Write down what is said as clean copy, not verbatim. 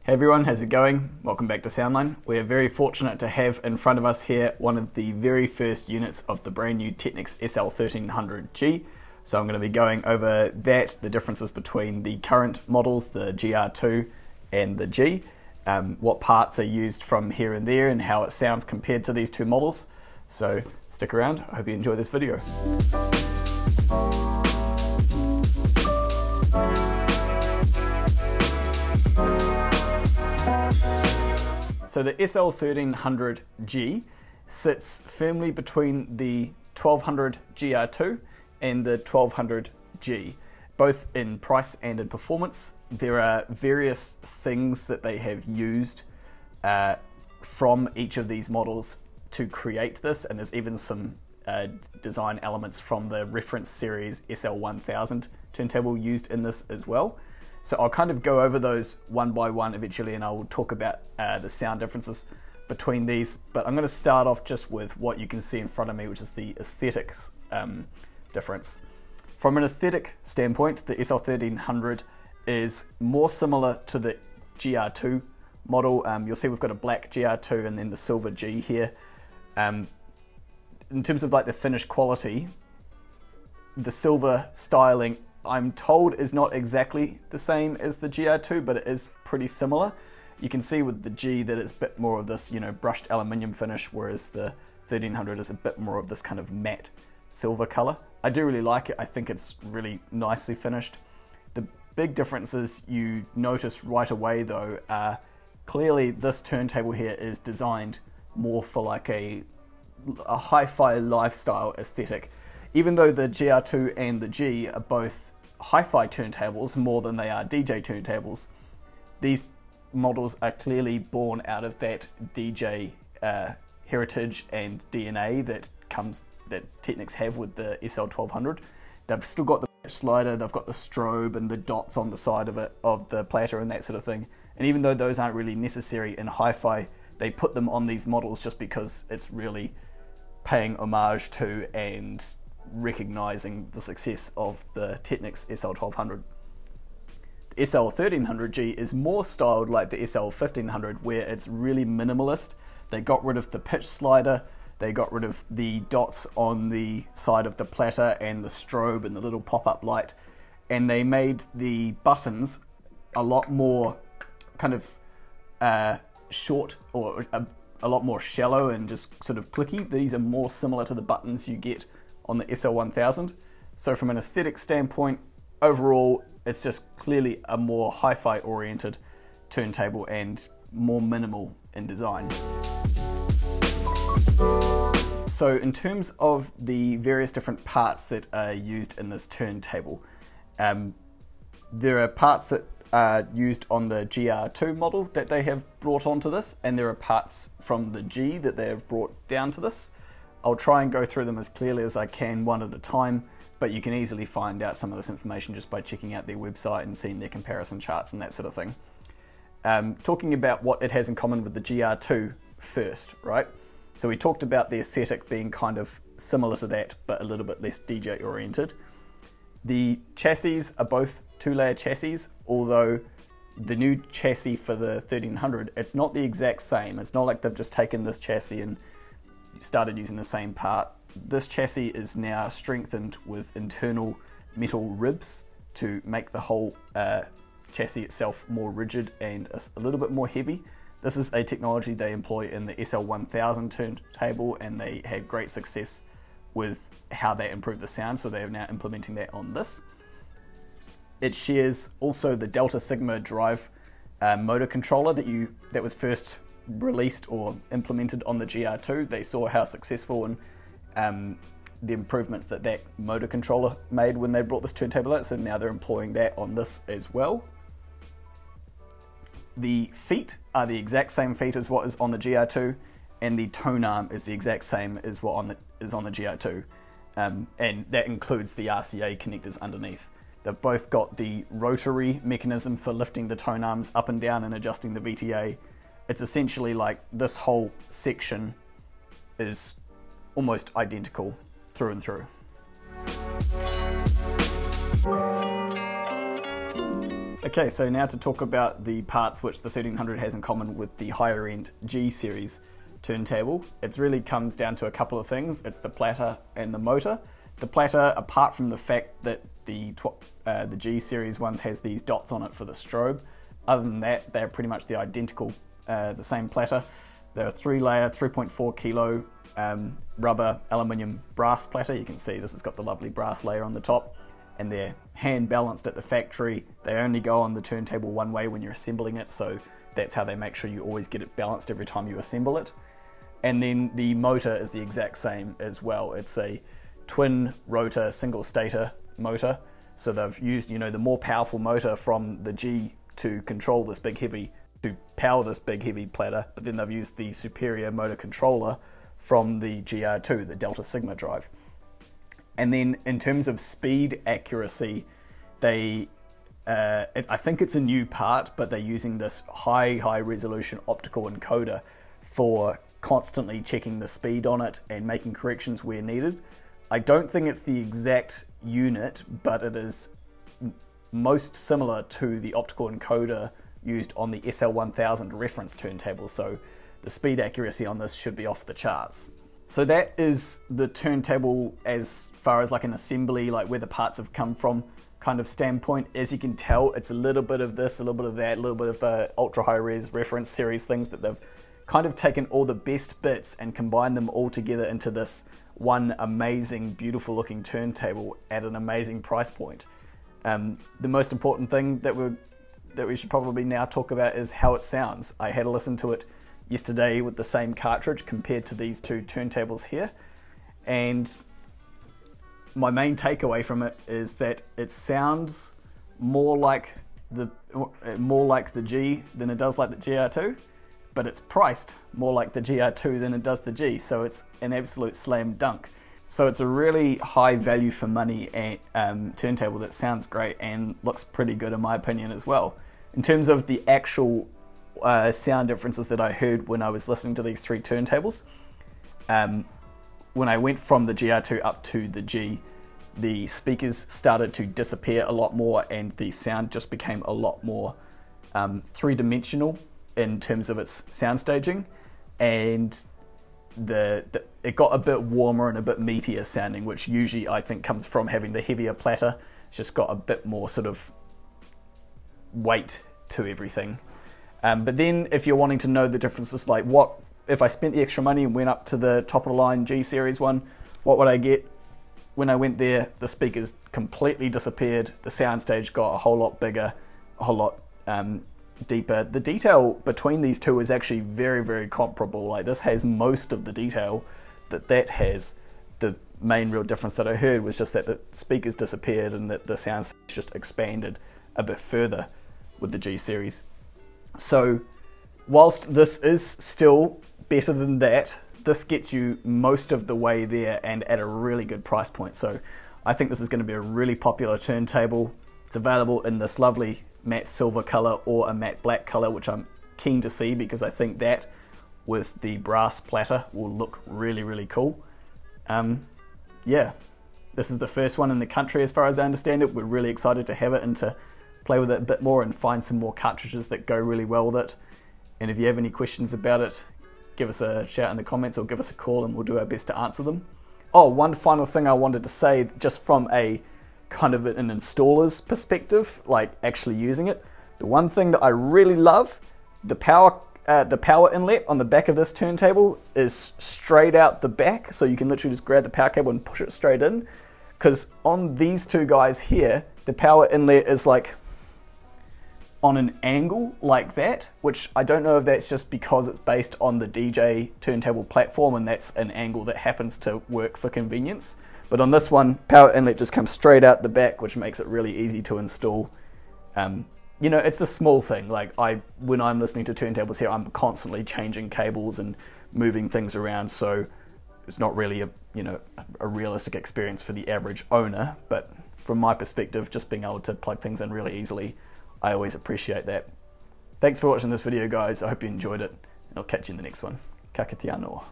Hey everyone, how's it going? Welcome back to Soundline. We're very fortunate to have in front of us here one of the very first units of the brand new Technics SL-1300G. So I'm going to be going over that, the differences between the current models, the GR2 and the G, what parts are used from here and there and how it sounds compared to these two models. So stick around, I hope you enjoy this video. So the SL-1300G sits firmly between the 1200 GR2 and the 1200G, both in price and in performance. There are various things that they have used from each of these models to create this, and there's even some design elements from the reference series SL-1000 turntable used in this as well. So I'll kind of go over those one by one eventually, and I will talk about the sound differences between these. But I'm going to start off just with what you can see in front of me, which is the aesthetics difference. From an aesthetic standpoint, the SL-1300 is more similar to the GR2 model. You'll see we've got a black GR2 and then the silver G here. In terms of like the finish quality, the silver styling, I'm told, is not exactly the same as the GR2, but it is pretty similar. You can see with the G that it's a bit more of this, brushed aluminium finish, whereas the 1300 is a bit more of this kind of matte silver color. I do really like it. I think it's really nicely finished. The big differences you notice right away though are clearly this turntable here is designed more for like a hi-fi lifestyle aesthetic. Even though the GR2 and the G are both hi-fi turntables more than they are DJ turntables, these models are clearly born out of that DJ heritage and DNA that Technics have with the SL-1200. They've still got the pitch slider, they've got the strobe and the dots on the side of it, of the platter and that sort of thing. And even though those aren't really necessary in hi-fi, they put them on these models just because it's really paying homage to and recognizing the success of the Technics SL-1200. The SL-1300G is more styled like the SL-1500, where it's really minimalist. They got rid of the pitch slider, they got rid of the dots on the side of the platter and the strobe and the little pop-up light, and they made the buttons a lot more kind of short, or a lot more shallow and just sort of clicky. These are more similar to the buttons you get on the SL-1000. So from an aesthetic standpoint, overall, it's just clearly a more hi-fi oriented turntable and more minimal in design. So in terms of the various different parts that are used in this turntable, there are parts that are used on the GR2 model that they have brought onto this, and there are parts from the G that they have brought down to this. I'll try and go through them as clearly as I can one at a time, but you can easily find out some of this information just by checking out their website and seeing their comparison charts and that sort of thing. Talking about what it has in common with the GR2 first, right? So we talked about the aesthetic being kind of similar to that, but a little bit less DJ oriented. The chassis are both two-layer chassis, although the new chassis for the 1300, it's not the exact same. It's not like they've just taken this chassis and started using the same part. This chassis is now strengthened with internal metal ribs to make the whole chassis itself more rigid and a little bit more heavy. This is a technology they employ in the SL-1000 turntable, and they had great success with how they improved the sound, so they are now implementing that on this. It shares also the Delta Sigma drive motor controller that was first released or implemented on the GR2. They saw how successful and the improvements that motor controller made when they brought this turntable out, so now they're employing that on this as well. The feet are the exact same feet as what is on the GR2, and the tone arm is the exact same as what is on the GR2, and that includes the RCA connectors underneath. They've both got the rotary mechanism for lifting the tone arms up and down and adjusting the VTA. It's essentially like this whole section is almost identical through and through. Okay, so now to talk about the parts which the 1300 has in common with the higher end G series turntable. It really comes down to a couple of things. It's the platter and the motor. The platter, apart from the fact that the G series ones has these dots on it for the strobe, other than that, they're pretty much the identical, the same platter. They're a 3-layer, 3.4 kilo rubber, aluminium, brass platter. You can see this has got the lovely brass layer on the top, and they're hand balanced at the factory. They only go on the turntable one way when you're assembling it, so that's how they make sure you always get it balanced every time you assemble it. And then the motor is the exact same as well. It's a twin rotor, single stator motor. So they've used, you know, the more powerful motor from the G to control this big heavy, to power this big heavy platter, but then they've used the superior motor controller from the GR2, the Delta Sigma drive. And then in terms of speed accuracy, I think it's a new part, but they're using this high resolution optical encoder for constantly checking the speed on it and making corrections where needed. I don't think it's the exact unit, but it is most similar to the optical encoder used on the SL-1000 reference turntable, so the speed accuracy on this should be off the charts. So that is the turntable as far as like an assembly, like where the parts have come from kind of standpoint. As you can tell, it's a little bit of this, a little bit of that, a little bit of the ultra high res reference series things that they've kind of taken all the best bits and combined them all together into this one amazing, beautiful looking turntable at an amazing price point. The most important thing that we should probably now talk about is how it sounds. I had a listen to it yesterday with the same cartridge compared to these two turntables here, and my main takeaway from it is that it sounds more like the G than it does like the GR2, but it's priced more like the GR2 than it does the G, so it's an absolute slam dunk. So it's a really high value for money turntable that sounds great and looks pretty good in my opinion as well. In terms of the actual sound differences that I heard when I was listening to these three turntables, when I went from the GR2 up to the G, the speakers started to disappear a lot more and the sound just became a lot more three-dimensional in terms of its sound staging, and it got a bit warmer and a bit meatier sounding, which usually I think comes from having the heavier platter. It's just got a bit more sort of weight to everything. But then if you're wanting to know the differences, like what if I spent the extra money and went up to the top of the line G series one, what would I get? When I went there, the speakers completely disappeared, the soundstage got a whole lot bigger, a whole lot deeper. The detail between these two is actually very comparable. Like this has most of the detail that has. The main real difference that I heard was just that the speakers disappeared and that the sound just expanded a bit further with the G series. So whilst this is still better than that, this gets you most of the way there and at a really good price point. So I think this is going to be a really popular turntable. It's available in this lovely matte silver color or a matte black color, which I'm keen to see because I think that with the brass platter will look really cool. Yeah, this is the first one in the country as far as I understand it. We're really excited to have it and to play with it a bit more and find some more cartridges that go really well with it. And if you have any questions about it, give us a shout in the comments or give us a call and we'll do our best to answer them. Oh, one final thing I wanted to say, just from a kind of an installer's perspective, like actually using it. The one thing that I really love, the power inlet on the back of this turntable is straight out the back, so you can literally just grab the power cable and push it straight in. Because on these two guys here, the power inlet is like on an angle like that, which I don't know if that's just because it's based on the DJ turntable platform and that's an angle that happens to work for convenience. But on this one, power inlet just comes straight out the back, which makes it really easy to install. You know, it's a small thing. Like when I'm listening to turntables here, I'm constantly changing cables and moving things around, so it's not really a realistic experience for the average owner. But from my perspective, just being able to plug things in really easily, I always appreciate that. Thanks for watching this video, guys. I hope you enjoyed it, and I'll catch you in the next one. Ka kite anō.